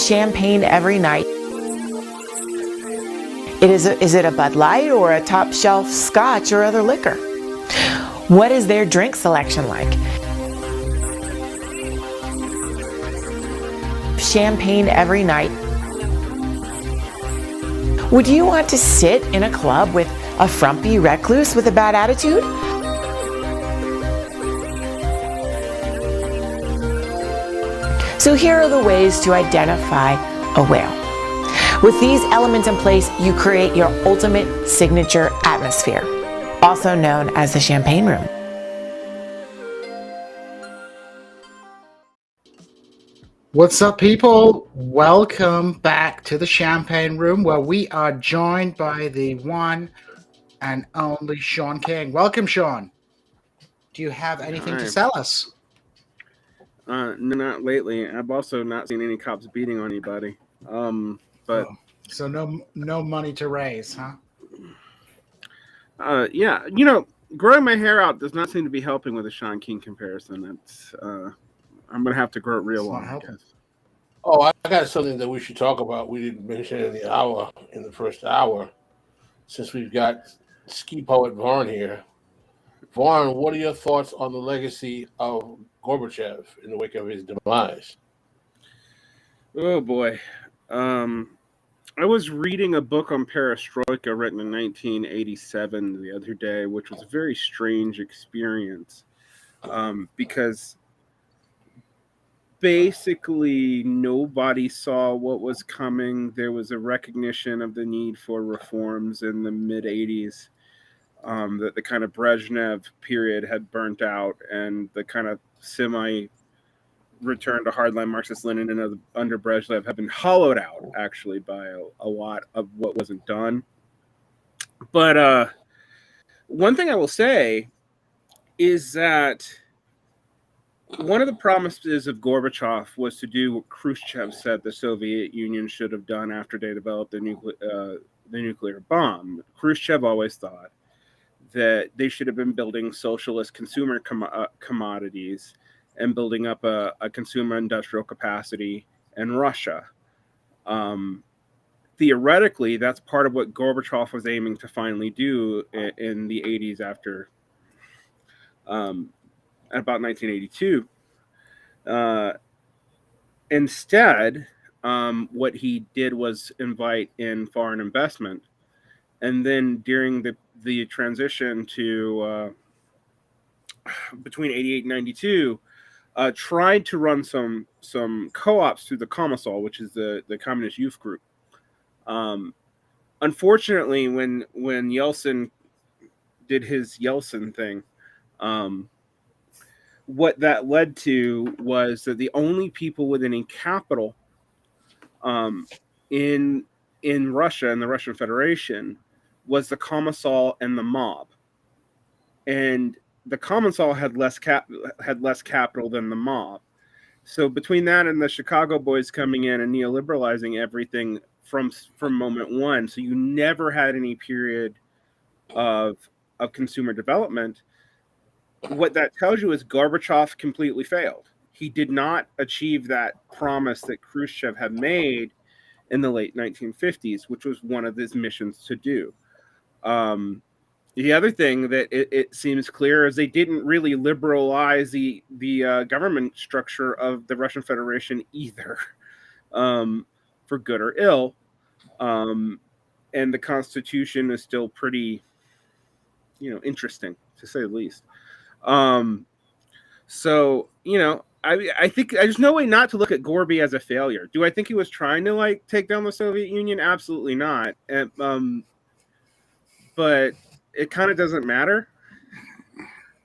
champagne every night. Is it a Bud Light or a top shelf scotch or other liquor? What is their drink selection like? Champagne every night. Would you want to sit in a club with a frumpy recluse with a bad attitude? So here are the ways to identify a whale. With these elements in place, you create your ultimate signature atmosphere, also known as the champagne room. What's up, people? Welcome back to the Champagne Room, where we are joined by the one and only Sean King. Welcome, Sean. Do you have anything to sell us? Not lately. I've also not seen any cops beating on anybody. So no money to raise, huh? Yeah. Growing my hair out does not seem to be helping with the Sean King comparison. That's I'm gonna have to grow it real long, I guess. Oh, I got something that we should talk about. We didn't mention it in the first hour, since we've got ski poet Vaughn here. Vaughn, what are your thoughts on the legacy of Gorbachev in the wake of his demise? Oh boy. I was reading a book on perestroika written in 1987 the other day, which was a very strange experience because basically nobody saw what was coming. There was a recognition of the need for reforms in the mid-'80s. That the kind of Brezhnev period had burnt out, and the kind of semi-return to hardline Marxist-Leninism under Brezhnev had been hollowed out, actually, by a lot of what wasn't done. But one thing I will say is that one of the promises of Gorbachev was to do what Khrushchev said the Soviet Union should have done after they developed the nuclear bomb. Khrushchev always thought that they should have been building socialist consumer commodities and building up a consumer industrial capacity in Russia. Theoretically, that's part of what Gorbachev was aiming to finally do in the 80s after about 1982. Instead, what he did was invite in foreign investment. And then during the transition to between 88 and 92, tried to run some co-ops through the Komsomol, which is the communist youth group. Unfortunately, when Yeltsin did his Yeltsin thing, what that led to was that the only people with any capital in Russia and the Russian Federation was the Komsomol and the mob, and the Komsomol had less capital than the mob. So between that and the Chicago boys coming in and neoliberalizing everything from moment one, so you never had any period of consumer development. What that tells you is Gorbachev completely failed. He did not achieve that promise that Khrushchev had made in the late 1950s, which was one of his missions to do. The other thing that it seems clear is they didn't really liberalize the government structure of the Russian Federation either, for good or ill. And the Constitution is still pretty, interesting, to say the least. So, I think there's no way not to look at Gorby as a failure. Do I think he was trying to take down the Soviet Union? Absolutely not. But it kind of doesn't matter.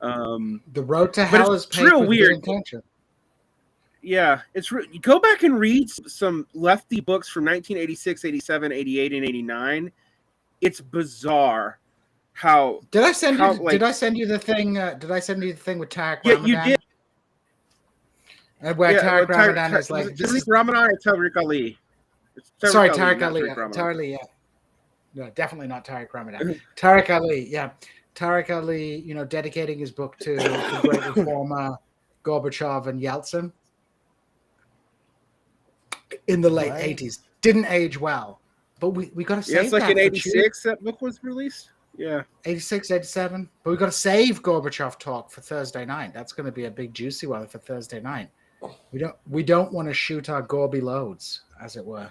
The road to hell is paved with good intention. Yeah, go back and read some lefty books from 1986, 87, 88, and 89. It's bizarre how did I send you the thing? Did I send you the thing with Tariq Ramadan? Yeah, you did. And where Tariq Ramadan is like Tariq Ramadan or Tariq Ali? Sorry, Tariq Ali. Tariq Ali, yeah. No, definitely not Tariq Ramadan. Tariq Ali, yeah. Tariq Ali, dedicating his book to the great reformer Gorbachev and Yeltsin. in the late Right. 80s. Didn't age well. But we got to Yeah, save it's like that in for '86 that book was released. Yeah. 86, 87. But we got to save Gorbachev talk for Thursday night. That's going to be a big juicy one for Thursday night. We don't want to shoot our Gorby loads, as it were.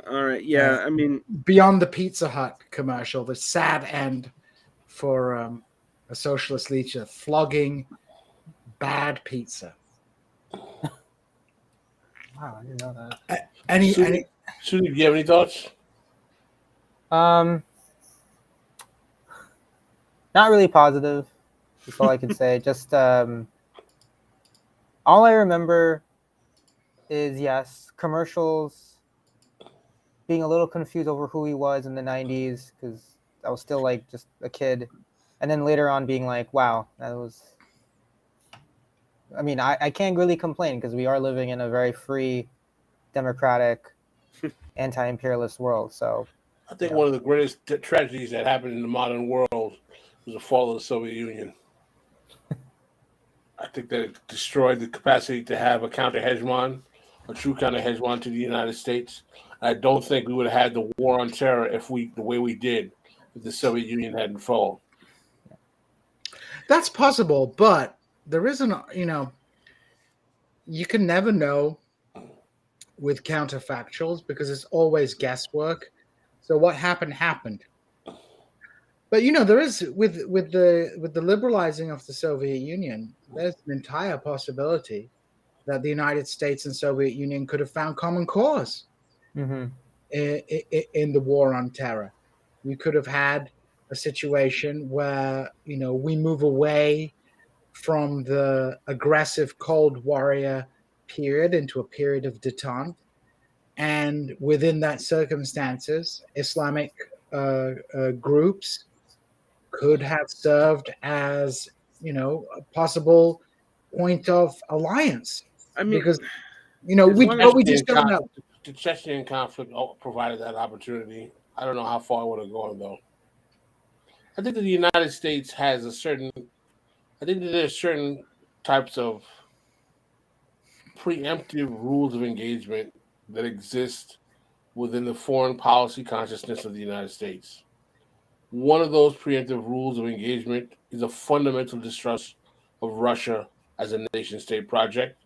All right. Yeah. I mean, Beyond the Pizza Hut commercial, the sad end for a socialist leader flogging bad pizza. Wow, I didn't know that. Any Sudi, do you have any thoughts? Not really positive. That's all I can say. Just all I remember is yes, commercials, being a little confused over who he was in the 90s because I was still like just a kid, and then later on being like, wow, that was. I mean, I can't really complain because we are living in a very free, democratic, anti-imperialist world. So I think one of the greatest tragedies that happened in the modern world was the fall of the Soviet Union. I think that it destroyed the capacity to have a counter hegemon, a true counter hegemon to the United States. I don't think we would have had the war on terror the way we did, if the Soviet Union hadn't fallen. That's possible, but there isn't, you can never know with counterfactuals because it's always guesswork. So what happened. But there is with the liberalizing of the Soviet Union, there's an entire possibility that the United States and Soviet Union could have found common cause in the war on terror. We could have had a situation where we move away from the aggressive Cold Warrior period into a period of détente, and within that circumstances, Islamic groups could have served as a possible point of alliance. I mean, because we just don't know. The Chechen conflict provided that opportunity. I don't know how far it would have gone though. I think that the United States has I think that there's certain types of preemptive rules of engagement that exist within the foreign policy consciousness of the United States. One of those preemptive rules of engagement is a fundamental distrust of Russia as a nation-state project,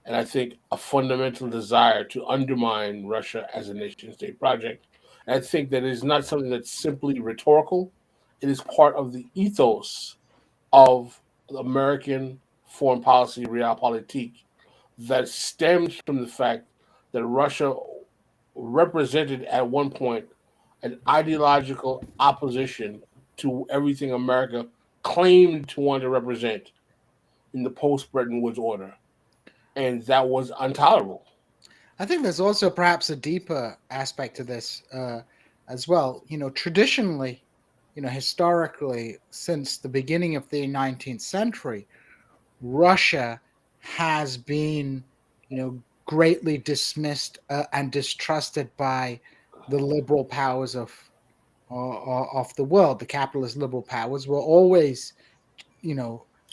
and I think a fundamental desire to undermine Russia as a nation-state project. And I think that it is not something that's simply rhetorical. It is part of the ethos of American foreign policy realpolitik that stems from the fact that Russia represented at one point an ideological opposition to everything America claimed to want to represent in the post-Bretton Woods order. And that was intolerable. I think there's also perhaps a deeper aspect to this as well. Traditionally, historically, since the beginning of the 19th century, Russia has been, greatly dismissed and distrusted by the liberal powers of the world. The capitalist liberal powers were always,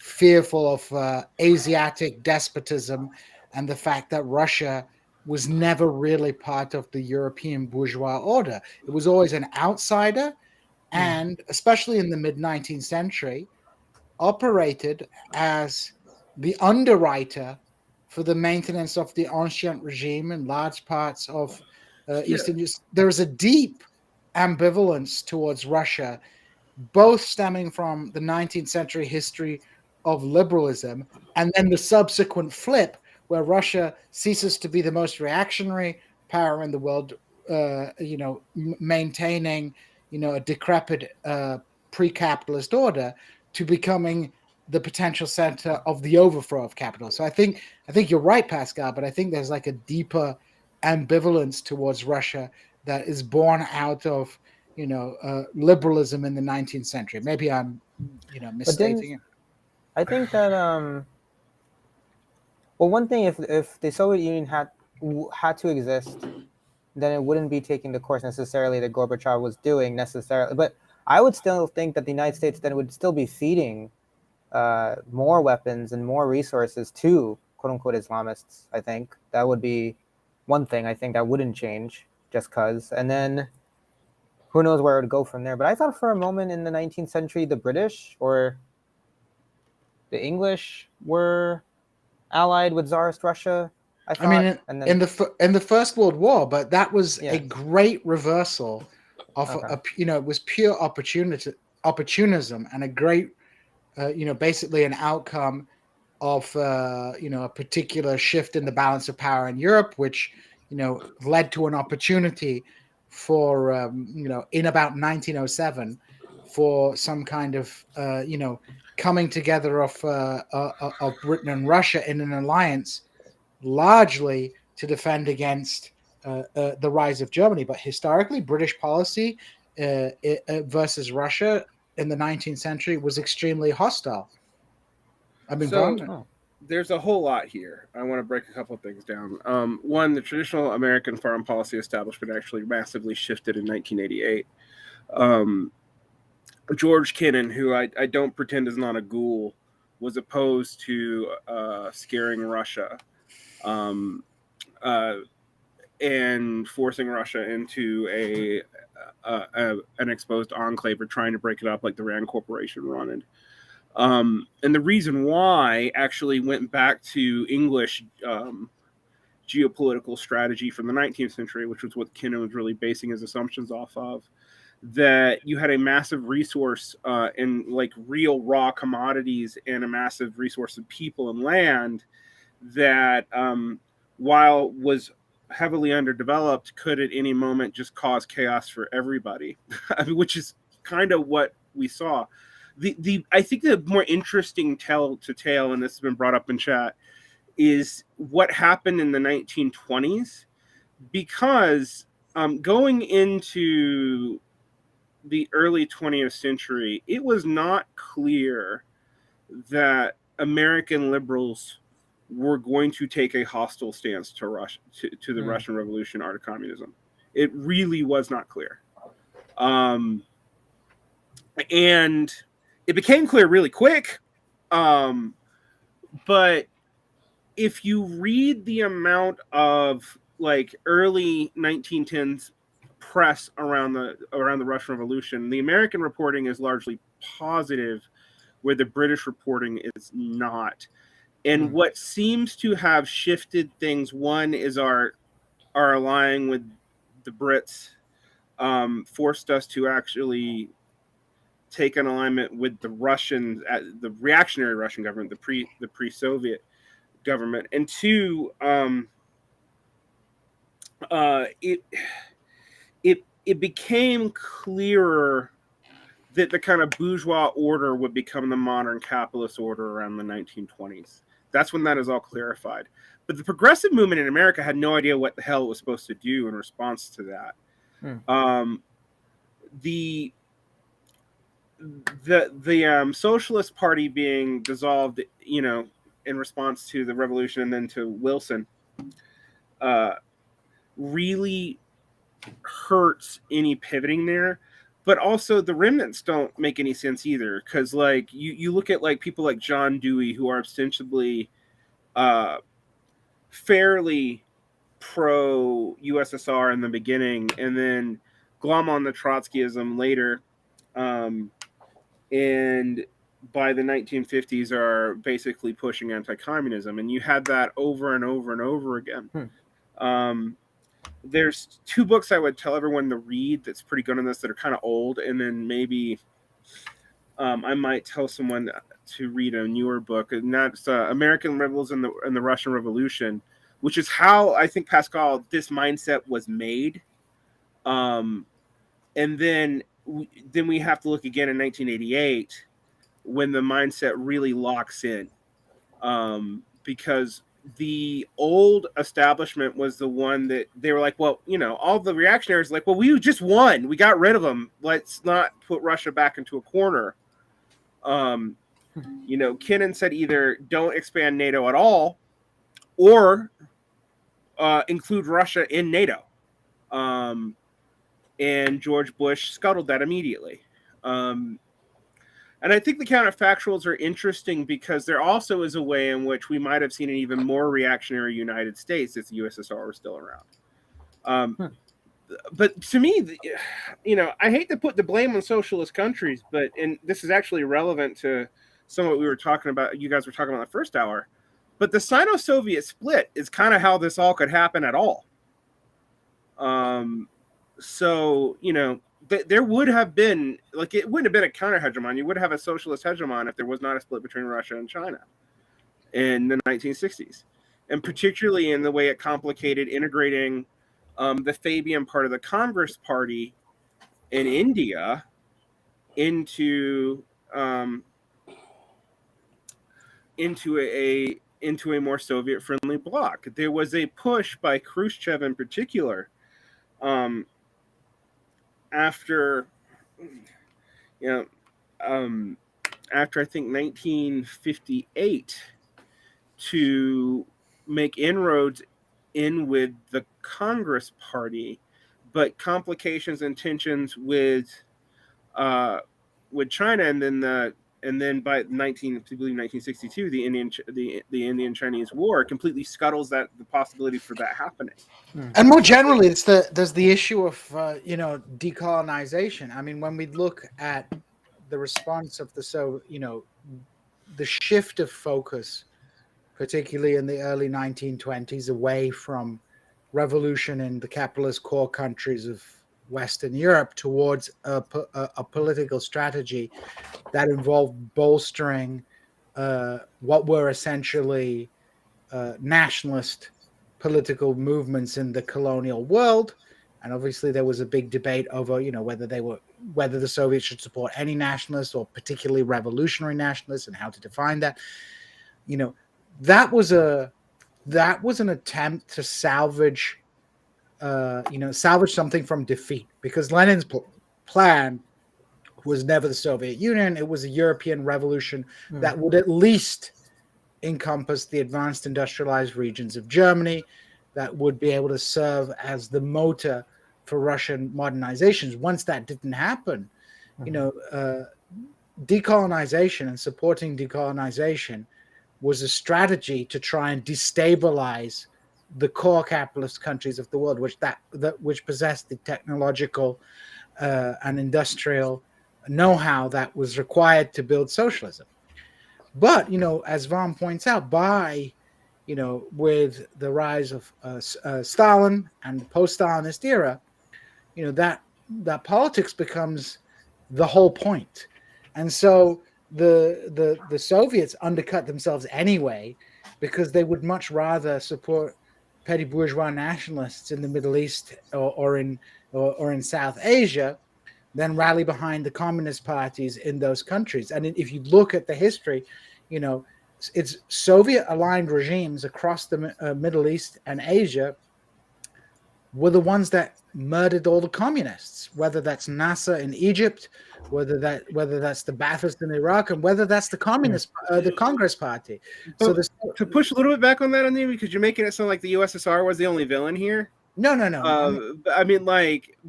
fearful of Asiatic despotism and the fact that Russia was never really part of the European bourgeois order. It was always an outsider, and especially in the mid-19th century, operated as the underwriter for the maintenance of the ancien regime in large parts of Eastern Europe. There is a deep ambivalence towards Russia, both stemming from the 19th century history of liberalism and then the subsequent flip where Russia ceases to be the most reactionary power in the world, maintaining, a decrepit pre-capitalist order, to becoming the potential center of the overthrow of capital. So I think you're right, Pascal, but I think there's like a deeper ambivalence towards Russia that is born out of, liberalism in the 19th century. Maybe I'm, misstating it. I think that well, one thing, if the Soviet Union had to exist, then it wouldn't be taking the course necessarily that Gorbachev was doing necessarily. But I would still think that the United States then would still be feeding more weapons and more resources to quote unquote Islamists. I think that would be one thing I think that wouldn't change just because. And then who knows where it would go from there. But I thought for a moment in the 19th century, the British or the English were allied with Tsarist Russia. I thought, I mean, and then in the First World War, but that was Yeah. a great reversal of Okay. it was pure opportunism, and a great basically an outcome of a particular shift in the balance of power in Europe, which led to an opportunity for in about 1907 for some kind of coming together of Britain and Russia in an alliance, largely to defend against the rise of Germany. But historically, British policy versus Russia in the 19th century was extremely hostile. I mean, So Vaughn, there's a whole lot here. I want to break a couple of things down. One, the traditional American foreign policy establishment actually massively shifted in 1988. George Kennan, who I don't pretend is not a ghoul, was opposed to scaring Russia and forcing Russia into an exposed enclave, or trying to break it up like the Rand Corporation wanted. And the reason why actually went back to English geopolitical strategy from the 19th century, which was what Kennan was really basing his assumptions off of, that you had a massive resource in like real raw commodities and a massive resource of people and land that while was heavily underdeveloped, could at any moment just cause chaos for everybody. I mean, which is kind of what we saw. I think the more interesting tale, and this has been brought up in chat, is what happened in the 1920s, because going into the early 20th century, it was not clear that American liberals were going to take a hostile stance to Russia, to the Russian Revolution, art of communism. It really was not clear. And it became clear really quick. But if you read the amount of like early 1910s press around the Russian Revolution, the American reporting is largely positive, where the British reporting is not. And what seems to have shifted things, one is our allying with the Brits forced us to actually take an alignment with the Russians, the reactionary Russian government, the pre-Soviet government, and two, it became clearer that the kind of bourgeois order would become the modern capitalist order around the 1920s. That's when that is all clarified. But the progressive movement in America had no idea what the hell it was supposed to do in response to that. The Socialist Party being dissolved, in response to the revolution and then to Wilson, really hurts any pivoting there. But also the remnants don't make any sense either, because like you look at like people like John Dewey, who are ostensibly fairly pro USSR in the beginning, and then glom on the Trotskyism later, and by the 1950s are basically pushing anti-communism, and you had that over and over and over again. There's two books I would tell everyone to read that's pretty good on this, that are kind of old, and then maybe I might tell someone to read a newer book, and that's American Rebels and the Russian Revolution, which is how I think, Pascal, this mindset was made. And then we have to look again in 1988 when the mindset really locks in, because the old establishment was the one that they were like, well, all the reactionaries like, well, we just won. We got rid of them. Let's not put Russia back into a corner. Kennan said either don't expand NATO at all or include Russia in NATO. And George Bush scuttled that immediately. And I think the counterfactuals are interesting because there also is a way in which we might have seen an even more reactionary United States if the USSR were still around. But to me, I hate to put the blame on socialist countries, and this is actually relevant to some of what we were talking about, you guys were talking about in the first hour, but the Sino-Soviet split is kind of how this all could happen at all. So, there would have been, it wouldn't have been a counter-hegemon. You would have a socialist hegemon if there was not a split between Russia and China in the 1960s. And particularly in the way it complicated integrating the Fabian part of the Congress Party in India into a more Soviet-friendly bloc. There was a push by Khrushchev in particular after I think 1958 to make inroads in with the Congress Party, but complications and tensions with China, and then by 1962, the Indian-Chinese War completely scuttles the possibility for that happening. And more generally, there's the issue of decolonization. I mean, when we look at the response of the shift of focus, particularly in the early 1920s, away from revolution in the capitalist core countries of Western Europe towards a political strategy that involved bolstering what were essentially nationalist political movements in the colonial world. And obviously there was a big debate over, whether the Soviets should support any nationalists or particularly revolutionary nationalists and how to define that. That was an attempt to salvage something from defeat, because Lenin's plan was never the Soviet Union. It was a European revolution that would at least encompass the advanced industrialized regions of Germany, that would be able to serve as the motor for Russian modernizations. Once that didn't happen, decolonization and supporting decolonization was a strategy to try and destabilize the core capitalist countries of the world, which possessed the technological and industrial know-how that was required to build socialism. But as Vaughn points out, with the rise of Stalin and the post-Stalinist era, that politics becomes the whole point. And so the Soviets undercut themselves anyway, because they would much rather support petty bourgeois nationalists in the Middle East or in South Asia than rally behind the communist parties in those countries. And if you look at the history, it's Soviet-aligned regimes across the Middle East and Asia were the ones that murdered all the communists, whether that's Nasser in Egypt, whether that's the Ba'athist in Iraq, and whether that's the communist, the Congress Party. So to push a little bit back on that, Andy, because you're making it sound like the USSR was the only villain here. No. I mean,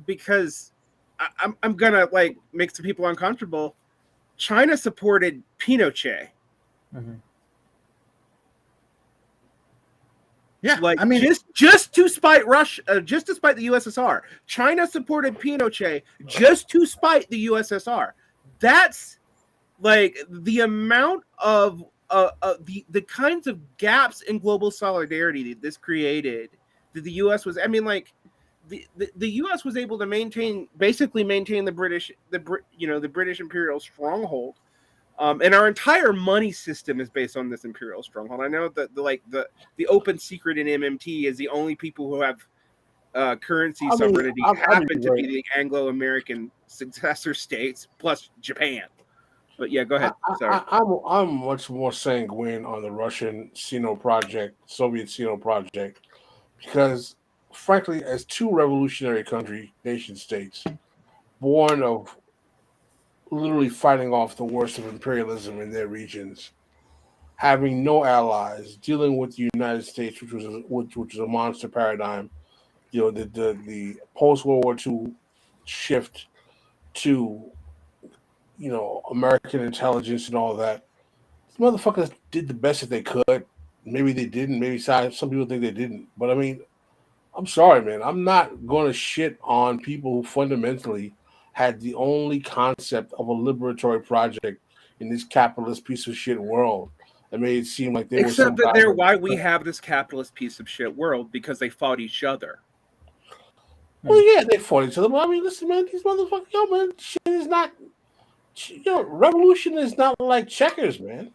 because I'm gonna make some people uncomfortable. China supported Pinochet. Mm-hmm. Yeah, just to spite Russia, just to spite the USSR, China supported Pinochet just to spite the USSR. That's the amount of the kinds of gaps in global solidarity that this created. That the U.S. was, the U.S. was able to basically maintain the British imperial stronghold. And our entire money system is based on this imperial stronghold. I know that the open secret in MMT is the only people who have currency sovereignty happen to be the Anglo-American successor states plus Japan. But yeah, go ahead. Sorry. I'm much more sanguine on the Russian Sino project, Soviet Sino project, because frankly, as two revolutionary nation states, born of literally fighting off the worst of imperialism in their regions, having no allies, dealing with the United States, which was a monster paradigm. The post World War II shift to American intelligence and all that. These motherfuckers did the best that they could. Maybe they didn't. Maybe some people think they didn't. But I mean, I'm sorry, man. I'm not going to shit on people who fundamentally had the only concept of a liberatory project in this capitalist piece of shit world. That made it seem like they were some Except that kind they're of- why we have this capitalist piece of shit world, because they fought each other. Well, yeah, they fought each other. But I mean, listen, man, these motherfuckers, man, shit is not. Revolution is not like checkers, man.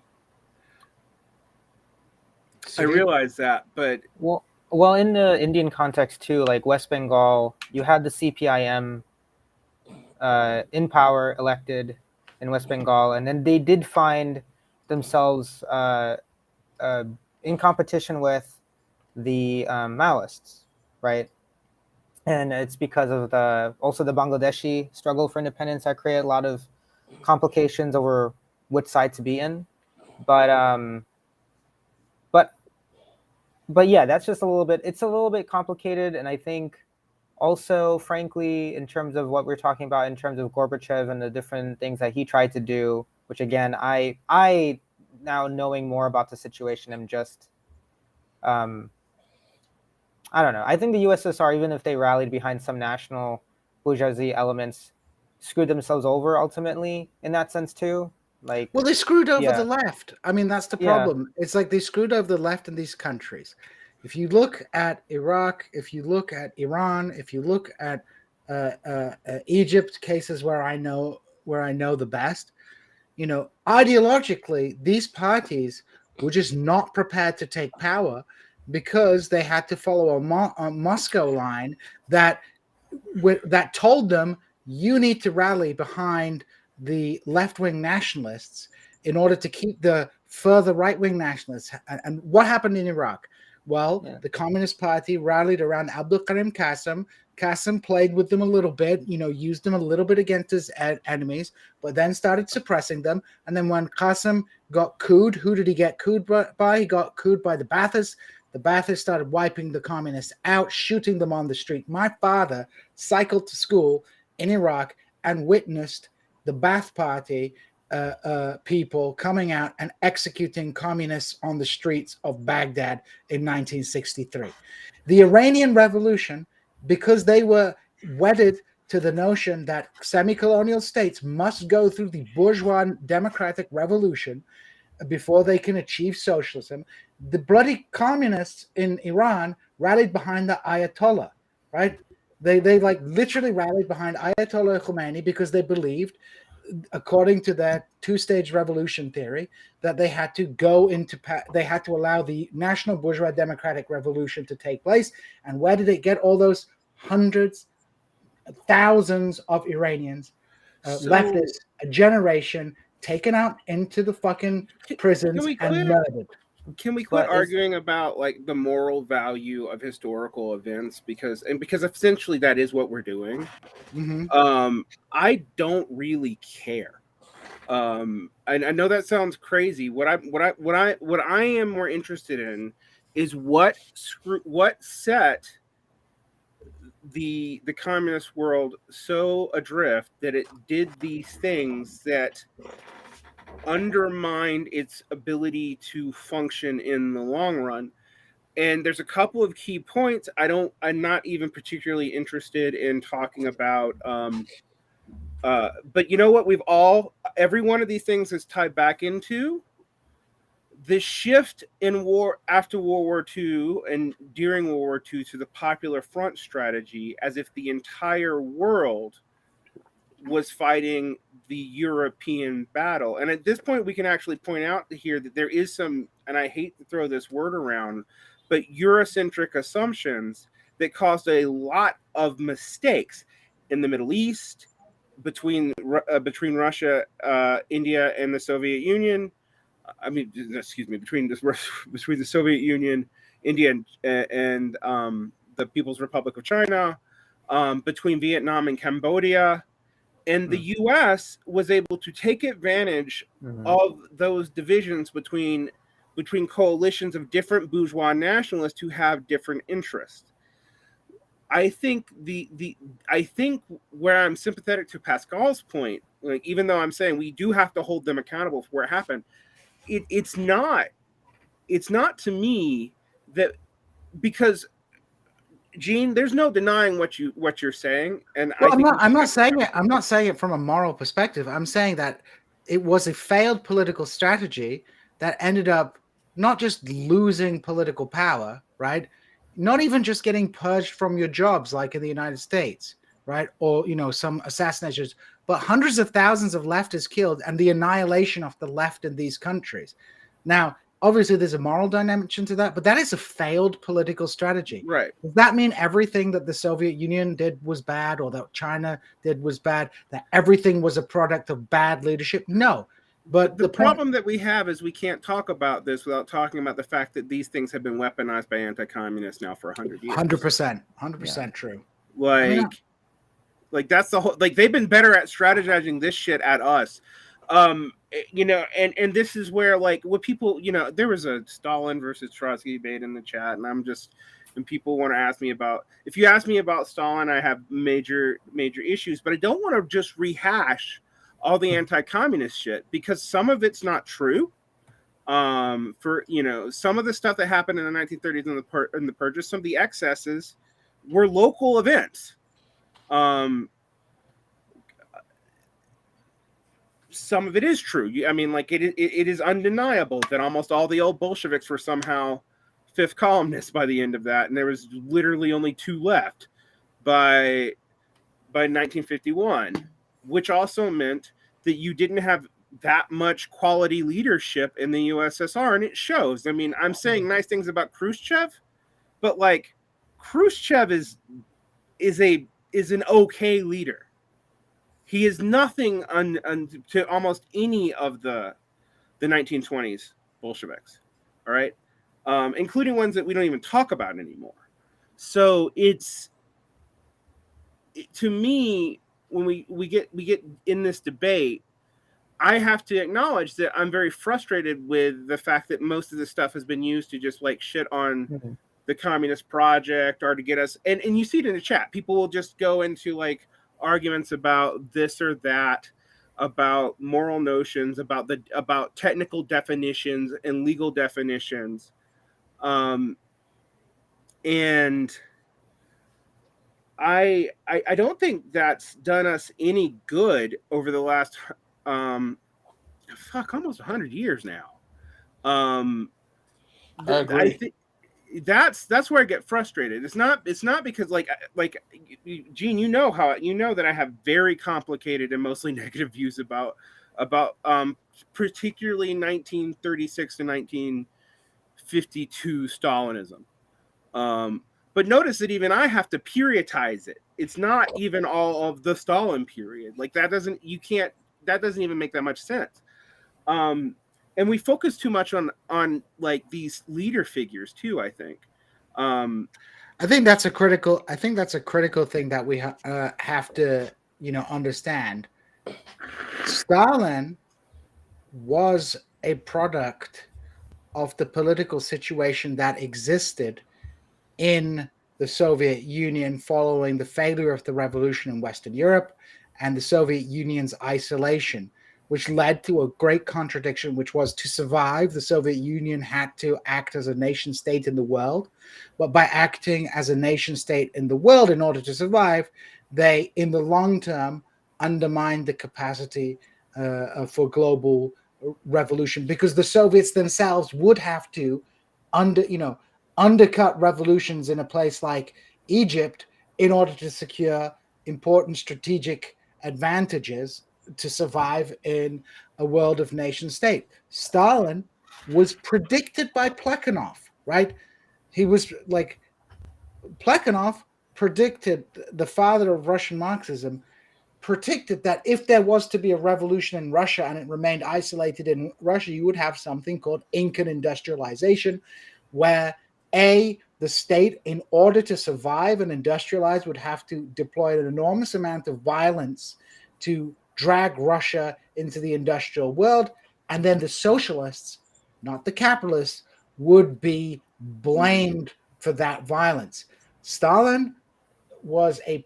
I realize that, but Well, in the Indian context too, like West Bengal, you had the CPIM in power, elected in West Bengal, and then they did find themselves in competition with the Maoists, right? And it's because of also the Bangladeshi struggle for independence that created a lot of complications over which side to be in. But yeah, that's just it's a little bit complicated. And I think also, frankly, in terms of what we're talking about, in terms of Gorbachev and the different things that he tried to do, which again, I now knowing more about the situation, I'm just, I don't know. I think the USSR, even if they rallied behind some national bourgeoisie elements, screwed themselves over ultimately in that sense too. Like, Well, they screwed over Yeah. the left. I mean, that's the Yeah. problem. It's like they screwed over the left in these countries. If you look at Iraq, if you look at Iran, if you look at Egypt, cases where I know the best, ideologically, these parties were just not prepared to take power because they had to follow a Moscow line that told them you need to rally behind the left-wing nationalists in order to keep the further right-wing nationalists. And what happened in Iraq? Well, Yeah. the Communist Party rallied around Abdul Karim Qasim. Qasim played with them a little bit, used them a little bit against his enemies, but then started suppressing them. And then when Qasim got couped, who did he get couped by? He got couped by the Baathists. The Baathists started wiping the communists out, shooting them on the street. My father cycled to school in Iraq and witnessed the Baath Party people coming out and executing communists on the streets of Baghdad in 1963. The Iranian Revolution, because they were wedded to the notion that semi-colonial states must go through the bourgeois democratic revolution before they can achieve socialism, the bloody communists in Iran rallied behind the Ayatollah, right? They like literally rallied behind Ayatollah Khomeini because they believed, according to that two-stage revolution theory, that they had to allow the national bourgeois democratic revolution to take place. And where did it get all those hundreds, thousands of Iranians, leftists, a generation taken out into the fucking prisons and murdered? Can we quit But arguing about like the moral value of historical events because essentially that is what we're doing. Mm-hmm. I don't really care. I know that sounds crazy. What I am more interested in is what set the communist world so adrift that it did these things that undermined its ability to function in the long run. And there's a couple of key points I'm not even particularly interested in talking about. But you know what? Every one of these things is tied back into the shift in war after World War II and during World War II to the Popular Front strategy, as if the entire world was fighting the European battle. And at this point, we can actually point out here that there is some, and I hate to throw this word around, but Eurocentric assumptions that caused a lot of mistakes in the Middle East, between Russia, India, and the Soviet Union. Between the Soviet Union, India, and the People's Republic of China, between Vietnam and Cambodia. And the U.S. was able to take advantage of those divisions between coalitions of different bourgeois nationalists who have different interests. I think I think where I'm sympathetic to Pascal's point Like, even though I'm saying we do have to hold them accountable for where it happened, it's not to me that, because Gene, there's no denying what you're saying, and Well, I think I'm not saying it. I'm not saying it from a moral perspective. I'm saying that it was a failed political strategy that ended up not just losing political power, right? Not even just getting purged from your jobs, like in the United States, right? Or some assassinations, but hundreds of thousands of leftists killed and the annihilation of the left in these countries. Now, obviously, there's a moral dimension to that, but that is a failed political strategy. right. Does that mean everything that the Soviet Union did was bad, or that China did was bad, that everything was a product of bad leadership? No. But The problem that we have is we can't talk about this without talking about the fact that these things have been weaponized by anti-communists now for 100 years. 100% true. Like that's the whole, like, they've been better at strategizing this shit at us. And this is where, like, what people, there was a Stalin versus Trotsky debate in the chat, and people want to ask me about, if you ask me about Stalin, I have major issues, but I don't want to just rehash all the anti-communist shit, because some of it's not true. For some of the stuff that happened in the 1930s in the purges, some of the excesses were local events. Some of it is true. I mean, like, it is undeniable that almost all the old Bolsheviks were somehow fifth columnists by the end of that, and there was literally only 2 left by 1951, which also meant that you didn't have that much quality leadership in the USSR, and it shows. I mean, I'm saying nice things about Khrushchev, but, like, Khrushchev is an okay leader. He is nothing to almost any of the 1920s Bolsheviks, all right, including ones that we don't even talk about anymore. So to me, when we get in this debate, I have to acknowledge that I'm very frustrated with the fact that most of this stuff has been used to just, like, shit on the Communist Project, or to get us, and you see it in the chat. People will just go into, like, arguments about this or that, about moral notions, about technical definitions and legal definitions, and I don't think that's done us any good over the last almost 100 years now. I agree. I think that's where I get frustrated. It's not because, like Gene, that I have very complicated and mostly negative views about particularly 1936 to 1952 Stalinism. But notice that even I have to periodize it. It's not even all of the Stalin period. Like, that doesn't even make that much sense. And we focus too much on like these leader figures too, I think. I think that's a critical thing that we have to understand. Stalin was a product of the political situation that existed in the Soviet Union following the failure of the revolution in Western Europe and the Soviet Union's isolation, which led to a great contradiction, which was, to survive, the Soviet Union had to act as a nation state in the world. But by acting as a nation state in the world in order to survive, they, in the long term, undermined the capacity for global revolution, because the Soviets themselves would have to undercut revolutions in a place like Egypt in order to secure important strategic advantages to survive in a world of nation state. Stalin was predicted by Plekhanov, right? He was like, Plekhanov predicted, the father of Russian Marxism, predicted that if there was to be a revolution in Russia and it remained isolated in Russia, you would have something called Incan industrialization, where the state, in order to survive and industrialize, would have to deploy an enormous amount of violence to drag Russia into the industrial world, and then the socialists, not the capitalists, would be blamed for that violence. Stalin was a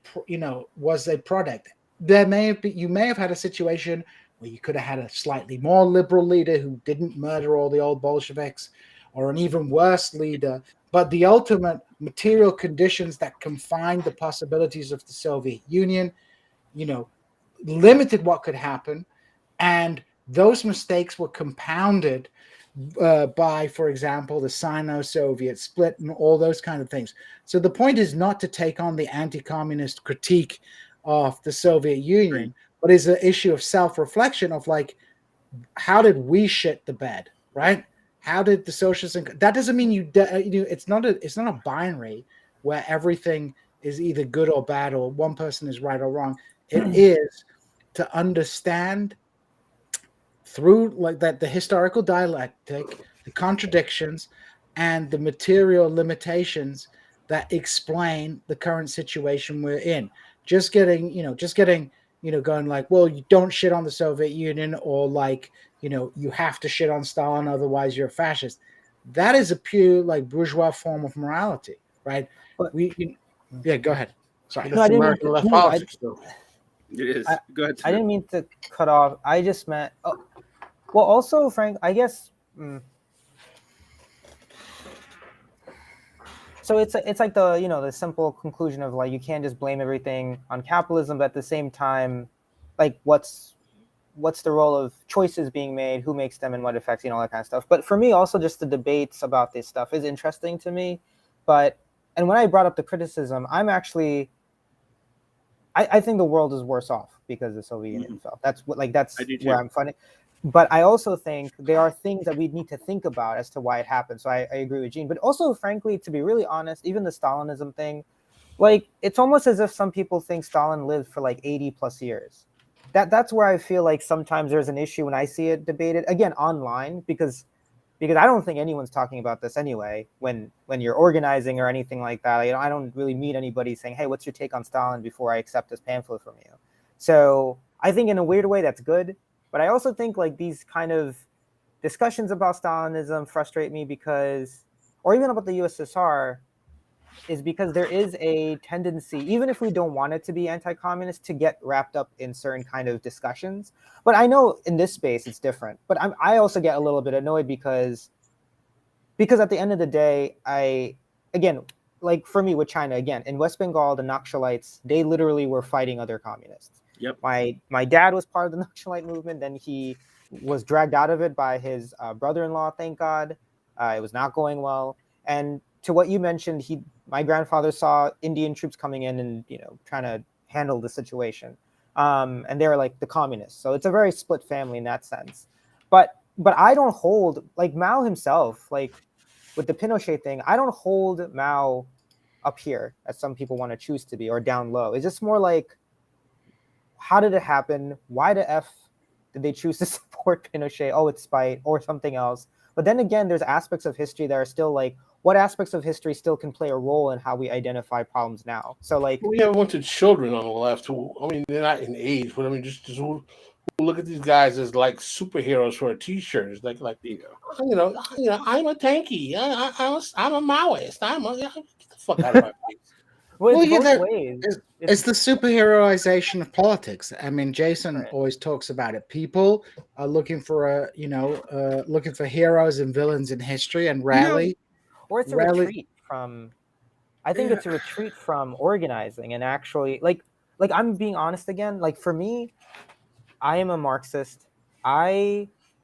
product. you may have had a situation where you could have had a slightly more liberal leader who didn't murder all the old Bolsheviks, or an even worse leader. But the ultimate material conditions that confined the possibilities of the Soviet Union, you know, limited what could happen, and those mistakes were compounded by, for example, the Sino-Soviet split and all those kind of things. So the point is not to take on the anti-communist critique of the Soviet Union, but is an issue of self-reflection of like, how did we shit the bed, right? How did the socialists? That doesn't mean it's not a binary where everything is either good or bad, or one person is right or wrong. It is to understand through like that the historical dialectic, the contradictions, and the material limitations that explain the current situation we're in. Just getting going like, well, you don't shit on the Soviet Union, or like, you have to shit on Stalin, otherwise you're a fascist. That is a pure like bourgeois form of morality, right? But, Yeah, go ahead. Sorry. No, I didn't American mean left to, politics, though. It is. Go ahead. I didn't mean to cut off. I just meant. Well, also, Frank, I guess. So it's like the simple conclusion of like, you can't just blame everything on capitalism, but at the same time, like what's the role of choices being made, who makes them, and what affects, all that kind of stuff. But for me, also just the debates about this stuff is interesting to me. And when I brought up the criticism, I'm actually, I think the world is worse off because the Soviet Union fell. That's where I'm finding. But I also think there are things that we need to think about as to why it happened. So I agree with Gene. But also, frankly, to be really honest, even the Stalinism thing, like, it's almost as if some people think Stalin lived for like 80 plus years. That's where I feel like sometimes there's an issue when I see it debated, again, online, because I don't think anyone's talking about this anyway when you're organizing or anything like that. I don't really meet anybody saying, hey, what's your take on Stalin before I accept this pamphlet from you? So I think in a weird way that's good. But I also think like these kind of discussions about Stalinism frustrate me because, or even about the USSR, is because there is a tendency, even if we don't want it to be anti-communist, to get wrapped up in certain kind of discussions. But I know in this space it's different. But I also get a little bit annoyed because at the end of the day, again, like for me with China, again, in West Bengal, the Naxalites, they literally were fighting other communists. Yep. My dad was part of the Naxalite movement. Then he was dragged out of it by his brother-in-law. Thank God, it was not going well. And to what you mentioned, my grandfather saw Indian troops coming in and trying to handle the situation, and they were like the communists. So it's a very split family in that sense. But I don't hold like Mao himself, like with the Pinochet thing. I don't hold Mao up here as some people want to choose to be, or down low. It's just more like, how did it happen? Why the F did they choose to support Pinochet? Oh, it's spite or something else. But then again, there's aspects of history that are still like, what aspects of history still can play a role in how we identify problems now? So like, we have a bunch of children on the left who, I mean, they're not in age, but I mean, just who look at these guys as like superheroes for a T-shirt. It's like I'm a tanky. I'm a Maoist. Get the fuck out of my face. well, it's Well, yeah, both ways. It's the superheroization of politics. I mean, Jason always talks about it. People are looking for looking for heroes and villains in history, and rarely. Or it's a retreat from. I think it's a retreat from organizing and actually like I'm being honest again. Like for me, I am a Marxist.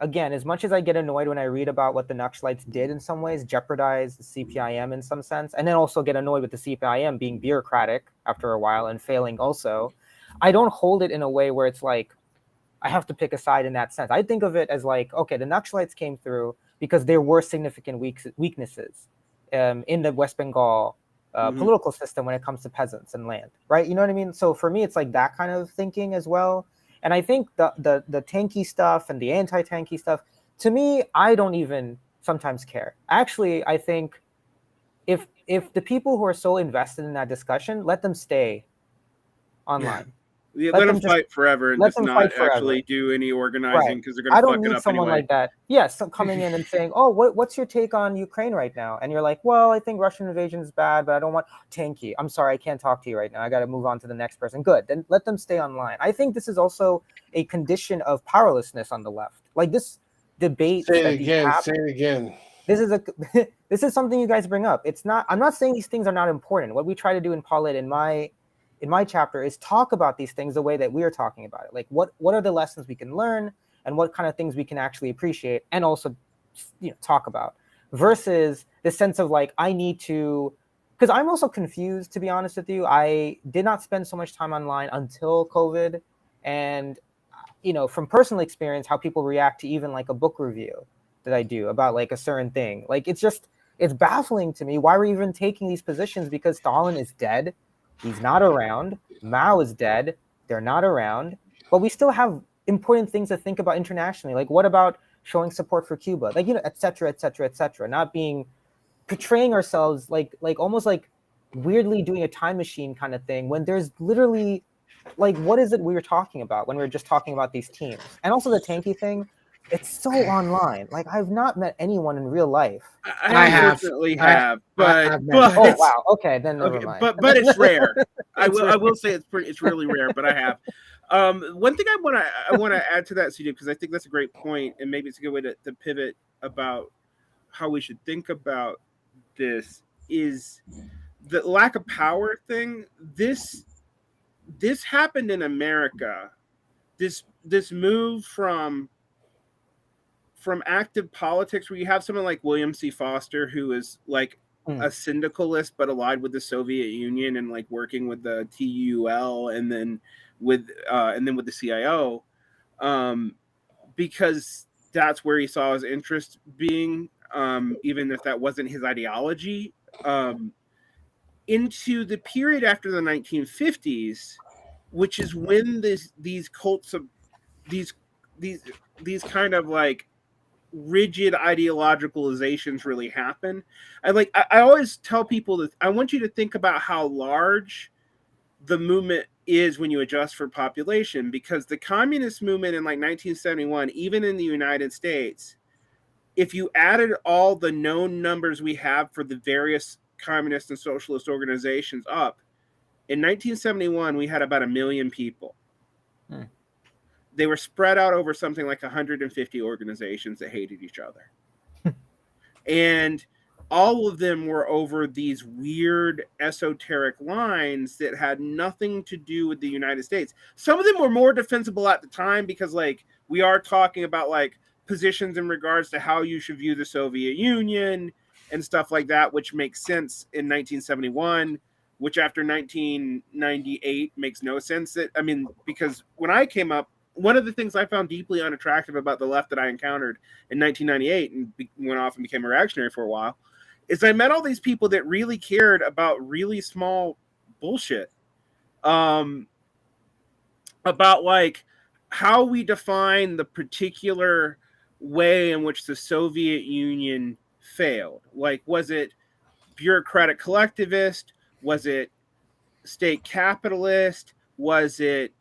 Again, as much as I get annoyed when I read about what the Naxalites did in some ways, jeopardize the CPIM in some sense, and then also get annoyed with the CPIM being bureaucratic after a while and failing also, I don't hold it in a way where it's like, I have to pick a side in that sense. I think of it as like, okay, the Naxalites came through because there were significant weaknesses in the West Bengal political system when it comes to peasants and land, right? You know what I mean? So for me, it's like that kind of thinking as well. And I think the tanky stuff and the anti-tanky stuff, to me, I don't even sometimes care. Actually, I think if the people who are so invested in that discussion, let them stay online. Yeah, Let let them them just fight forever and let just them not fight forever. actually do any organizing Right. because they're going I to don't fuck it need up someone anyway. like that. Yes, coming in and saying, "Oh, what's your take on Ukraine right now?" And you're like, "Well, I think Russian invasion is bad, but I don't want tanky. I'm sorry, I can't talk to you right now. I got to move on to the next person." Good. Then let them stay online. I think this is also a condition of powerlessness on the left. Like this debates Say that it these again. happen. Say it again. This is this is something you guys bring up. It's not. I'm not saying these things are not important. What we try to do in Paulette in my chapter is talk about these things the way that we're talking about it. Like what are the lessons we can learn and what kind of things we can actually appreciate and also talk about, versus the sense of like I need to, because I'm also confused, to be honest with you. I did not spend so much time online until COVID, and from personal experience how people react to even like a book review that I do about like a certain thing. Like it's baffling to me why we're even taking these positions, because Stalin is dead. He's not around. Mao is dead. They're not around. But we still have important things to think about internationally. Like what about showing support for Cuba? Like, et cetera, et cetera, et cetera. Not portraying ourselves like almost like weirdly doing a time machine kind of thing when there's literally like, what is it we were talking about when we were just talking about these teams? And also the tanky thing, it's so online. Like I've not met anyone in real life. I have. unfortunately I- have, but I've met- Oh wow. Okay, then never okay, mind. but it's rare. I It's will say it's really rare, but I have. One thing I want to add to that, CJ, because I think that's a great point, and maybe it's a good way to pivot about how we should think about this, is the lack of power thing. This happened in America. This move from active politics, where you have someone like William C. Foster, who is like a syndicalist but allied with the Soviet Union and like working with the TUL and then with the CIO, because that's where he saw his interest being, even if that wasn't his ideology, into the period after the 1950s, which is when these cults of these kind of like rigid ideologicalizations really happen. I always tell people that I want you to think about how large the movement is when you adjust for population, because the communist movement in like 1971, even in the United States, if you added all the known numbers we have for the various communist and socialist organizations up, in 1971 we had about 1 million people. They were spread out over something like 150 organizations that hated each other. And all of them were over these weird esoteric lines that had nothing to do with the United States. Some of them were more defensible at the time because like we are talking about like positions in regards to how you should view the Soviet Union and stuff like that, which makes sense in 1971, which after 1998 makes no sense. Because when I came up, one of the things I found deeply unattractive about the left that I encountered in 1998 and went off and became a reactionary for a while is I met all these people that really cared about really small bullshit, about like how we define the particular way in which the Soviet Union failed. Like, was it bureaucratic collectivist? Was it state capitalist? Was it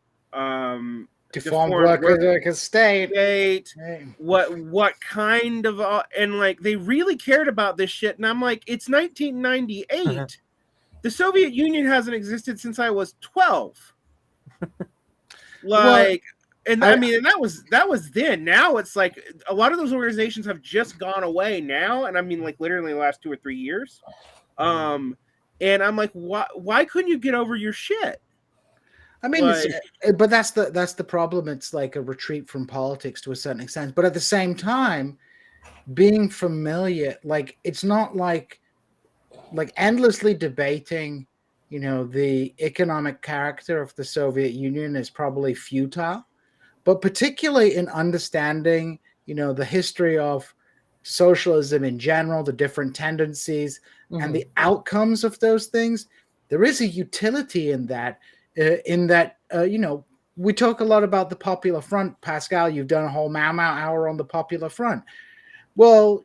deformed workers like a state. What kind of and like they really cared about this shit, and I'm like, it's 1998. The Soviet Union hasn't existed since I was 12. Like, and that was then. Now it's like a lot of those organizations have just gone away now, and I mean like literally the last 2 or 3 years. And I'm like, why couldn't you get over your shit? I mean, but that's the problem. It's like a retreat from politics to a certain extent. But at the same time, being familiar, like it's not like endlessly debating, the economic character of the Soviet Union is probably futile. But particularly in understanding, the history of socialism in general, the different tendencies and the outcomes of those things, there is a utility in that. We talk a lot about the Popular Front. Pascal, you've done a whole Mau Mau hour on the Popular Front. Well,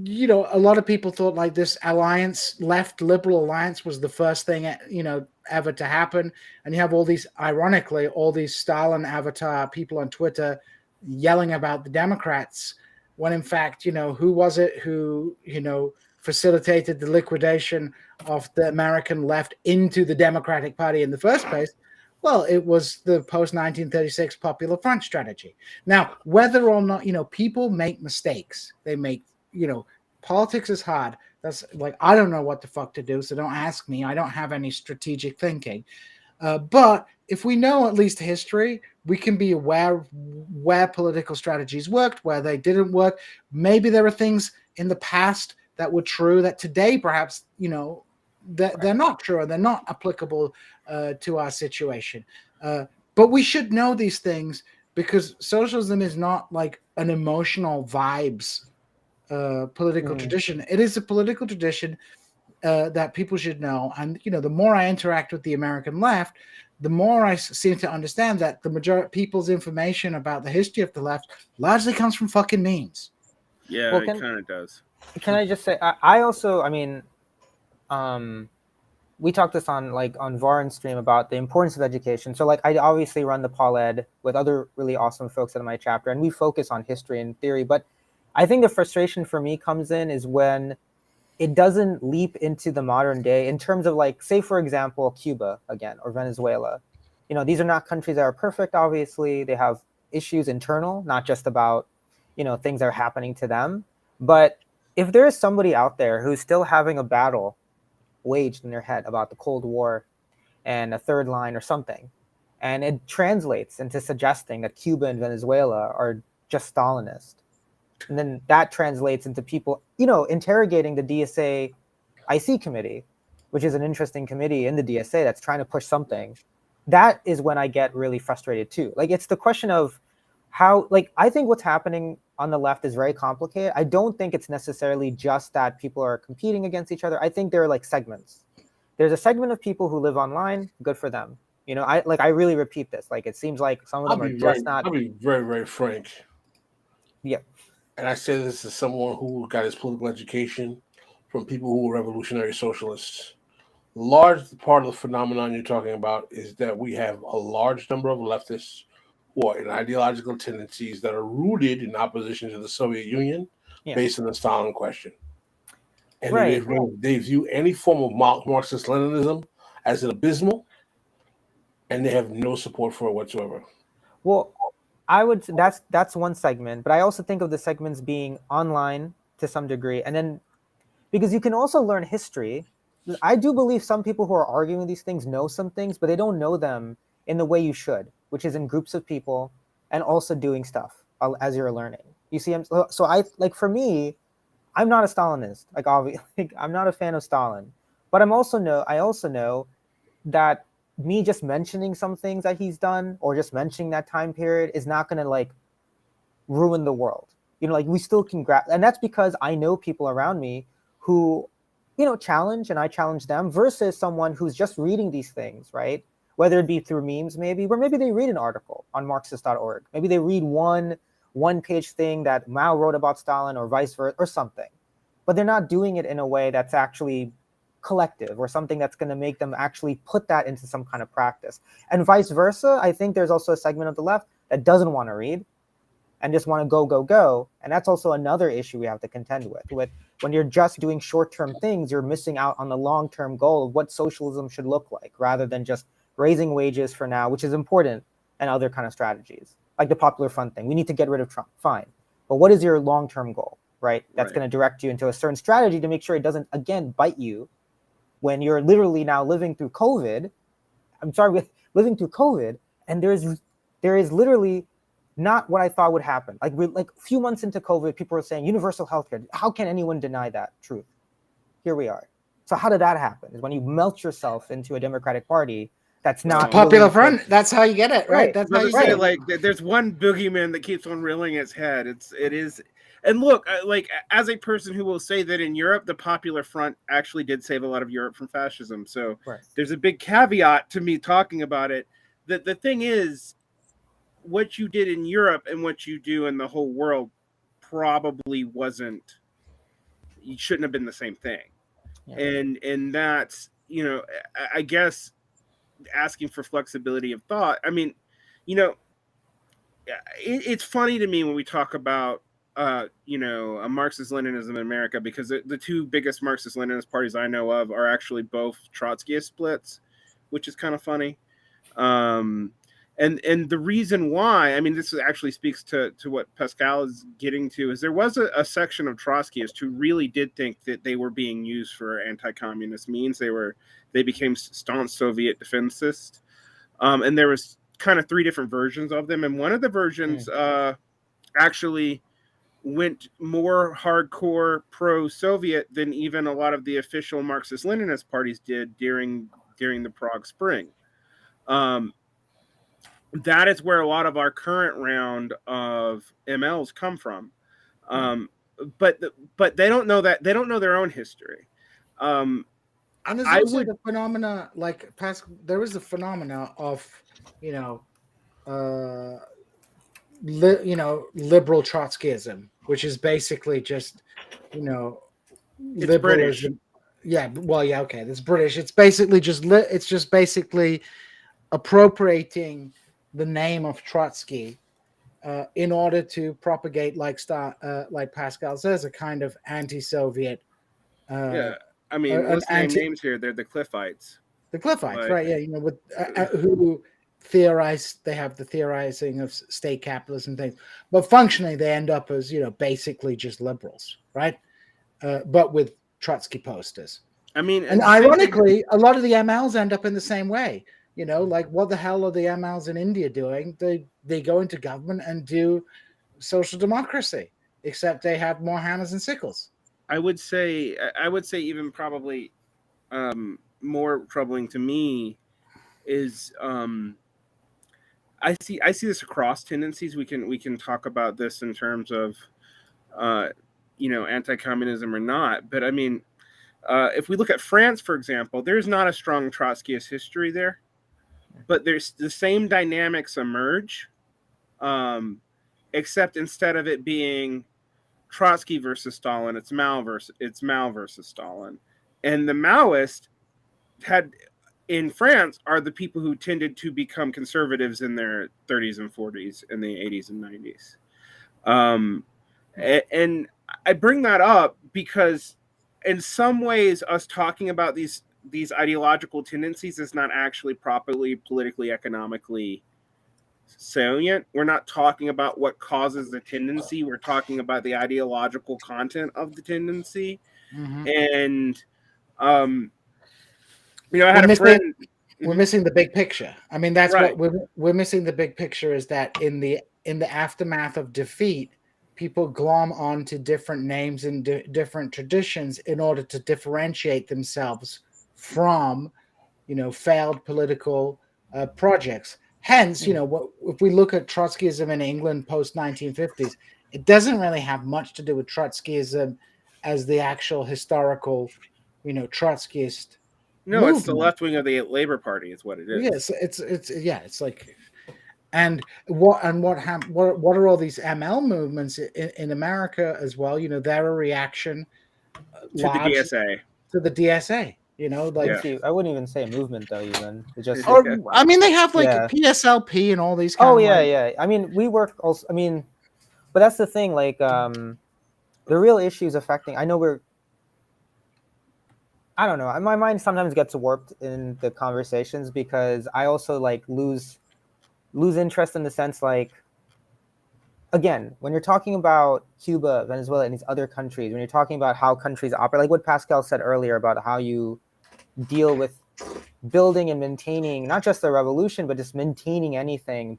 you know, a lot of people thought like this alliance, left liberal alliance, was the first thing, you know, ever to happen. And you have all these, ironically, all these Stalin avatar people on Twitter yelling about the Democrats, when in fact, you know, who was it who, you know, facilitated the liquidation of the American left into the Democratic Party in the first place? Well, it was the post 1936 Popular Front strategy. Now, whether or not, you know, people make mistakes, they make, you know, politics is hard. That's like, I don't know what the fuck to do, so don't ask me. I don't have any strategic thinking. But if we know at least history, we can be aware where political strategies worked, where they didn't work. Maybe there are things in the past that were true that today, perhaps, you know, they're not true, and they're not applicable to our situation. But we should know these things, because socialism is not like an emotional vibes political tradition. It is a political tradition that people should know. And, you know, the more I interact with the American left, the more I seem to understand that the majority of people's information about the history of the left largely comes from fucking memes. Yeah, Well, it kind of does. Can I just say, I also, I mean, we talked this on Varn's stream about the importance of education. So like, I obviously run the Paul Ed with other really awesome folks in my chapter, and we focus on history and theory. But I think the frustration for me comes in is when it doesn't leap into the modern day in terms of, like, say for example, Cuba again, or Venezuela. You know, these are not countries that are perfect. Obviously, they have issues internal, not just about, you know, things that are happening to them. But if there is somebody out there who's still having a battle waged in their head about the Cold War and a third line or something, and it translates into suggesting that Cuba and Venezuela are just Stalinist, and then that translates into people, you know, interrogating the DSA IC committee, which is an interesting committee in the DSA that's trying to push something. That is when I get really frustrated too. Like, it's the question of how, like, I think what's happening on the left is very complicated. I don't think it's necessarily just that people are competing against each other. I think there are like segments. There's a segment of people who live online, good for them. You know, I really repeat this. Like, it seems like some of them are just not. I'll be very, very frank. Yeah. And I say this as someone who got his political education from people who were revolutionary socialists. Large part of the phenomenon you're talking about is that we have a large number of leftists who are in ideological tendencies that are rooted in opposition to the Soviet Union, based on the Stalin question. And right. They view any form of Marxist-Leninism as an abysmal, and they have no support for it whatsoever. Well, I would, that's one segment, but I also think of the segments being online to some degree, and then because you can also learn history. I do believe some people who are arguing these things know some things, but they don't know them in the way you should, which is in groups of people and also doing stuff as you're learning. You see, so I, like, for me, I'm not a Stalinist. Like, obviously, I'm not a fan of Stalin, but I also know that me just mentioning some things that he's done or just mentioning that time period is not going to, like, ruin the world. You know, like, we still can and that's because I know people around me who, you know, challenge, and I challenge them, versus someone who's just reading these things, right? Whether it be through memes, maybe, or maybe they read an article on Marxist.org. Maybe they read one-page thing that Mao wrote about Stalin, or vice versa, or something. But they're not doing it in a way that's actually collective, or something that's going to make them actually put that into some kind of practice. And vice versa, I think there's also a segment of the left that doesn't want to read and just want to go. And that's also another issue we have to contend with. When you're just doing short-term things, you're missing out on the long-term goal of what socialism should look like, rather than just raising wages for now, which is important, and other kind of strategies, like the Popular Front thing. We need to get rid of Trump, fine. But what is your long-term goal, right? That's going to direct you into a certain strategy to make sure it doesn't, again, bite you when you're literally now living through COVID. Living through COVID, and there is literally not what I thought would happen. Like a few months into COVID, people were saying universal healthcare. How can anyone deny that truth? Here we are. So how did that happen? Is when you melt yourself into a Democratic Party that's not Popular Front. That's how you get it, right? That's how you say get it. Like, there's one boogeyman that keeps on reeling its head. It is. And look, like, as a person who will say that in Europe, the Popular Front actually did save a lot of Europe from fascism. So there's a big caveat to me talking about it. That the thing is, what you did in Europe and what you do in the whole world probably wasn't you shouldn't have been the same thing. Yeah. And that's, I guess asking for flexibility of thought. I mean, it's funny to me when we talk about a Marxist-Leninism in America, because the two biggest Marxist-Leninist parties I know of are actually both Trotskyist splits, which is kind of funny. And the reason why, I mean, this actually speaks to what Pascal is getting to, is there was a section of Trotskyists who really did think that they were being used for anti-communist means. They became staunch Soviet defensists, and there was kind of three different versions of them, and one of the versions actually went more hardcore pro-Soviet than even a lot of the official Marxist-Leninist parties did during the Prague Spring. That is where a lot of our current round of MLs come from, but they don't know that, they don't know their own history. And there's also the phenomena, like there is the phenomena of liberal Trotskyism, which is basically just It's British. Yeah, well, yeah, okay, that's British. It's basically just basically appropriating the name of Trotsky in order to propagate, like Pascal says, a kind of anti-Soviet. Yeah, I mean, let's name names here. They're the Cliffites. The Cliffites, right? Yeah, with who theorize. They have the theorizing of state capitalism things, but functionally they end up as basically just liberals, right? But with Trotsky posters. I mean, and ironically, a lot of the MLs end up in the same way. Like, what the hell are the MLs in India doing? They go into government and do social democracy, except they have more hammers and sickles. I would say even probably more troubling to me is I see this across tendencies. We can talk about this in terms of anti-communism or not, but I mean, if we look at France, for example, there's not a strong Trotskyist history there, but there's the same dynamics emerge, except instead of it being Trotsky versus Stalin, it's Mao versus Stalin. And the Maoists in France are the people who tended to become conservatives in their 30s and 40s, in the 80s and 90s. And I bring that up because in some ways us talking about these ideological tendencies is not actually properly politically, economically salient. We're not talking about what causes the tendency. We're talking about the ideological content of the tendency. Mm-hmm. And I had a friend. We're missing the big picture. I mean, that's right. what we're missing. The big picture is that in the aftermath of defeat, people glom onto different names and different traditions in order to differentiate themselves from, failed political projects. Hence, if we look at Trotskyism in England post 1950s, it doesn't really have much to do with Trotskyism as the actual historical, Trotskyist. No, movement. It's the left wing of the Labor Party, is what it is. Yes, it's like, and what are all these ML movements in America as well? They're a reaction to the DSA. To the DSA. I wouldn't even say a movement though. Even it's just. I mean, they have PSLP and all these. Yeah. I mean, we work also. I mean, but that's the thing. Like, the real issues affecting. I know I don't know. My mind sometimes gets warped in the conversations because I also lose interest in the sense again, when you're talking about Cuba, Venezuela, and these other countries, when you're talking about how countries operate, like what Pascal said earlier about how you deal with building and maintaining not just the revolution, but just maintaining anything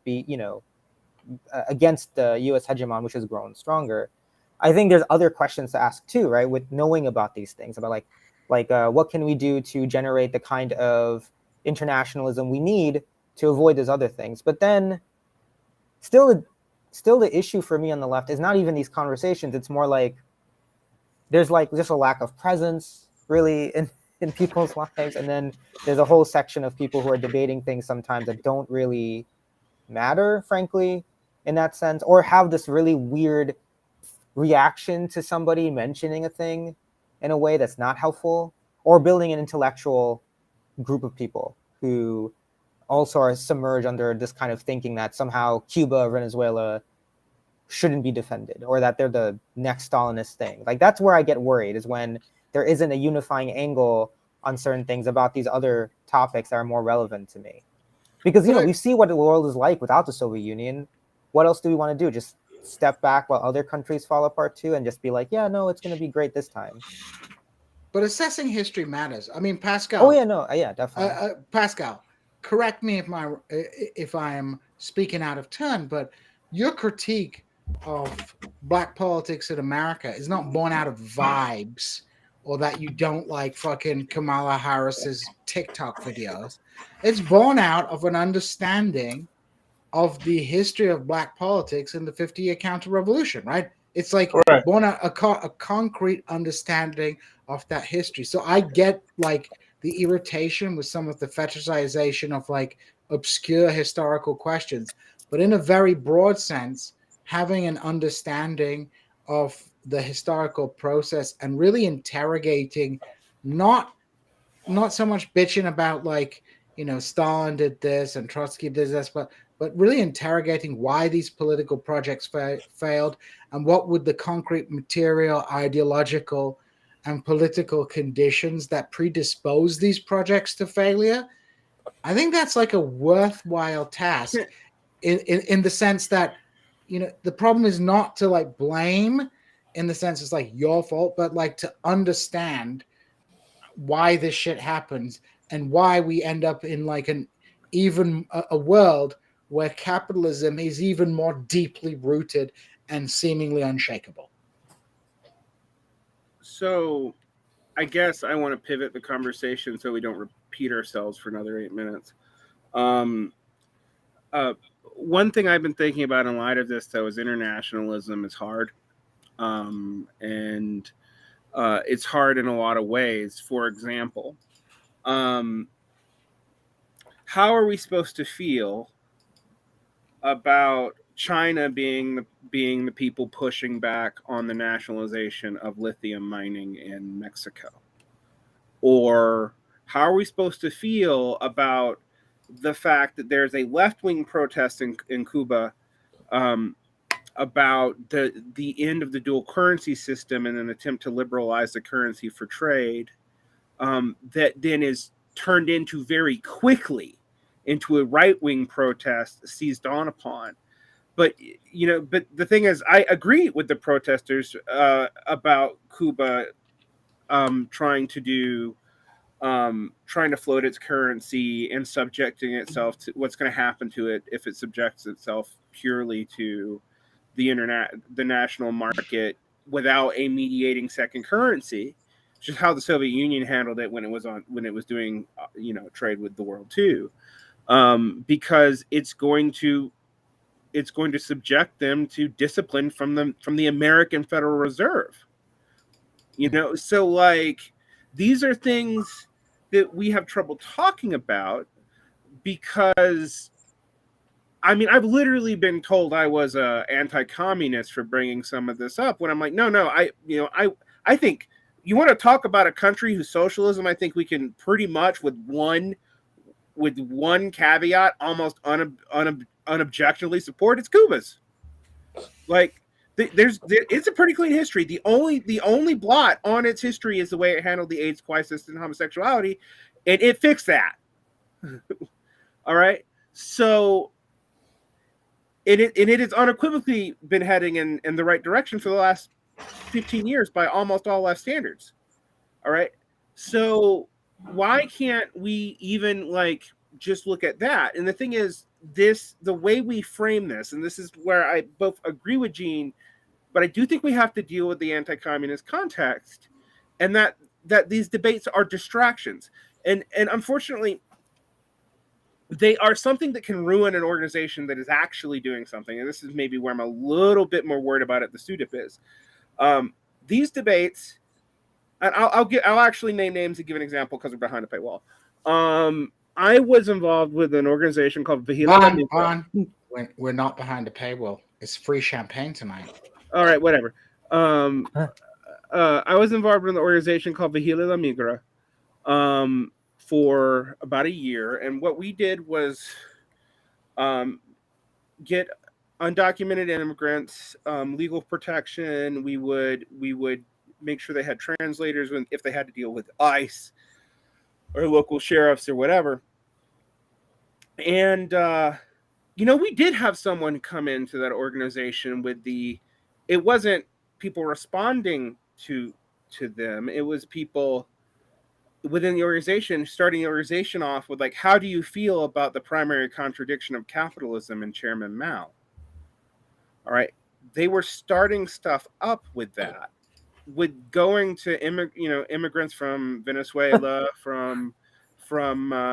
against the U.S. hegemon, which has grown stronger. I think there's other questions to ask too, right? With knowing about these things, about what can we do to generate the kind of internationalism we need to avoid those other things. But then still the issue for me on the left is not even these conversations. It's more like there's just a lack of presence really in people's lives. And then there's a whole section of people who are debating things sometimes that don't really matter, frankly, in that sense, or have this really weird reaction to somebody mentioning a thing in a way that's not helpful, or building an intellectual group of people who also are submerged under this kind of thinking that somehow Cuba, Venezuela shouldn't be defended, or that they're the next Stalinist thing. Like, that's where I get worried, is when there isn't a unifying angle on certain things about these other topics that are more relevant to me. Because, you know, we see what the world is like without the Soviet Union. What else do we want to do? Just step back while other countries fall apart too, and just be like, yeah, no, it's going to be great this time. But assessing history matters. I mean, Pascal. Oh yeah, no, yeah, definitely. Pascal, correct me if I am speaking out of turn, but your critique of black politics in America is not born out of vibes, or that you don't like fucking Kamala Harris's TikTok videos. It's born out of an understanding of the history of black politics in the 50-year counter-revolution, right? It's like born out a concrete understanding of that history. So I get like the irritation with some of the fetishization of like obscure historical questions, but in a very broad sense, having an understanding of the historical process and really interrogating, not so much bitching about like, you know, Stalin did this and Trotsky did this, but really interrogating why these political projects failed, and what would the concrete material, ideological, and political conditions that predispose these projects to failure. I think that's like a worthwhile task in the sense that, you know, the problem is not to like blame in the sense it's like your fault, but like to understand why this shit happens and why we end up in like a world where capitalism is even more deeply rooted and seemingly unshakable. So I guess I want to pivot the conversation so we don't repeat ourselves for another 8 minutes. One thing I've been thinking about in light of this, though, is internationalism is hard. And it's hard in a lot of ways. For example, how are we supposed to feel about China being the people pushing back on the nationalization of lithium mining in Mexico? Or how are we supposed to feel about the fact that there's a left-wing protest in Cuba about the end of the dual currency system and an attempt to liberalize the currency for trade, that then is turned into very quickly into a right-wing protest seized on upon? But but the thing is, I agree with the protesters about Cuba trying to float its currency and subjecting itself to what's going to happen to it if it subjects itself purely to the national market without a mediating second currency, which is how the Soviet Union handled it when it was doing trade with the world too, because it's going to subject them to discipline from the American Federal Reserve. So like these are things that we have trouble talking about, because I mean, I've literally been told I was a anti-communist for bringing some of this up, when I'm like, no, I think you want to talk about a country whose socialism, I think we can pretty much with one caveat almost unobjectionably support. It's Cuba's. Like it's a pretty clean history. The only blot on its history is the way it handled the AIDS crisis and homosexuality, and it fixed that. All right, so it has unequivocally been heading in the right direction for the last 15 years by almost all left standards. All right, so why can't we even like just look at that? And the thing is, the way we frame this, and this is where I both agree with Gene, but I do think we have to deal with the anti-communist context, and that these debates are distractions, and unfortunately they are something that can ruin an organization that is actually doing something. And this is maybe where I'm a little bit more worried about it. The SUDIP is these debates, and I'll actually name names and give an example because we're behind a paywall. I was involved with an organization called Vigila. We're not behind a paywall. It's free champagne tonight. All right, whatever. I was involved in an organization called Vigila La Migra for about a year, and what we did was get undocumented immigrants legal protection. We would make sure they had translators if they had to deal with ICE or local sheriffs or whatever. And we did have someone come into that organization with it wasn't people responding to them. It was people within the organization starting the organization off with like, how do you feel about the primary contradiction of capitalism and Chairman Mao? All right. They were starting stuff up with that, with going to immigrants from Venezuela, from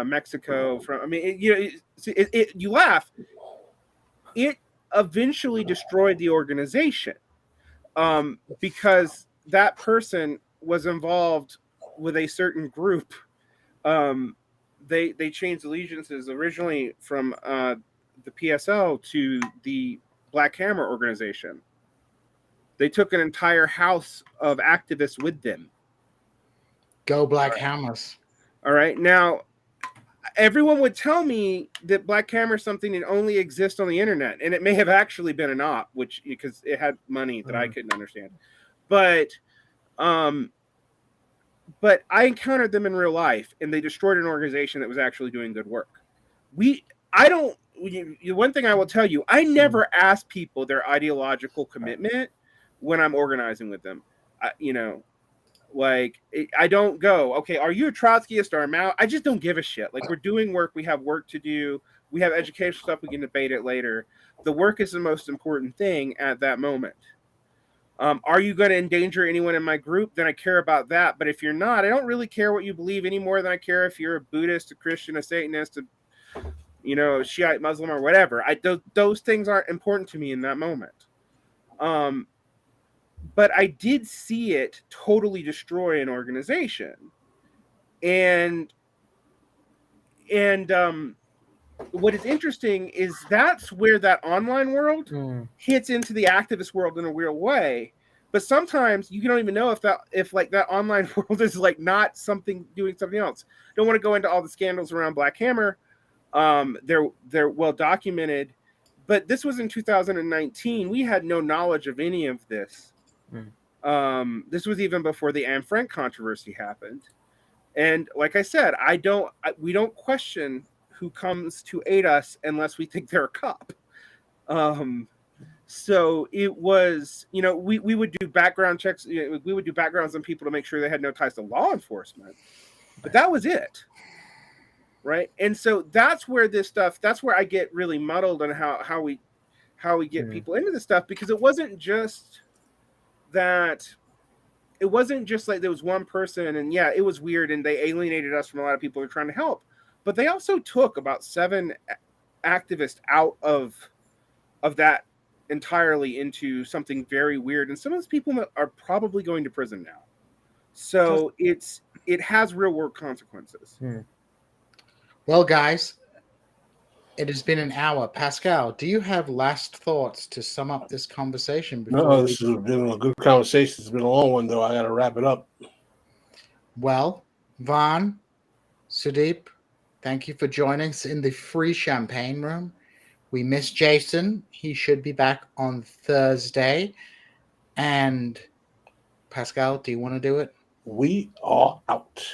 Mexico, you laugh. It eventually destroyed the organization because that person was involved with a certain group. They changed allegiances originally from the PSL to the Black Hammer organization. They took an entire house of activists with them. Go Black Hammers. All right. Now, everyone would tell me that Black Hammer is something that only exists on the internet, and it may have actually been an op, because it had money that I couldn't understand. But I encountered them in real life, and they destroyed an organization that was actually doing good work. One thing I will tell you, I never ask people their ideological commitment when I'm organizing with them. I don't go, okay, are you a Trotskyist or a Mao? I just don't give a shit. Like, we're doing work. We have work to do. We have educational stuff. We can debate it later. The work is the most important thing at that moment. Are you going to endanger anyone in my group? Then I care about that. But if you're not, I don't really care what you believe any more than I care if you're a Buddhist, a Christian, a Satanist, a Shiite Muslim or whatever. Those things aren't important to me in that moment. But I did see it totally destroy an organization. And what is interesting is that's where that online world hits into the activist world in a real way. But sometimes you don't even know if that online world is like not doing something else. Don't want to go into all the scandals around Black Hammer. They're well documented, but this was in 2019. We had no knowledge of any of this. This was even before the Anne Frank controversy happened. And like I said, we don't question who comes to aid us unless we think they're a cop. So it was, we would do background checks. We would do backgrounds on people to make sure they had no ties to law enforcement, but that was it. Right. And so that's where I get really muddled on how we get people into this stuff, because it wasn't just like there was one person and it was weird and they alienated us from a lot of people who were trying to help, but they also took about 7 activists out of that entirely into something very weird. And some of those people are probably going to prison now. So it has real world consequences. Well, guys, it has been an hour. Pascal, do you have last thoughts to sum up this conversation? No, this has been a good conversation. It's been a long one, though. I got to wrap it up. Well, Vaughn, Sudeep, thank you for joining us in the free champagne room. We miss Jason. He should be back on Thursday. And Pascal, do you want to do it? We are out.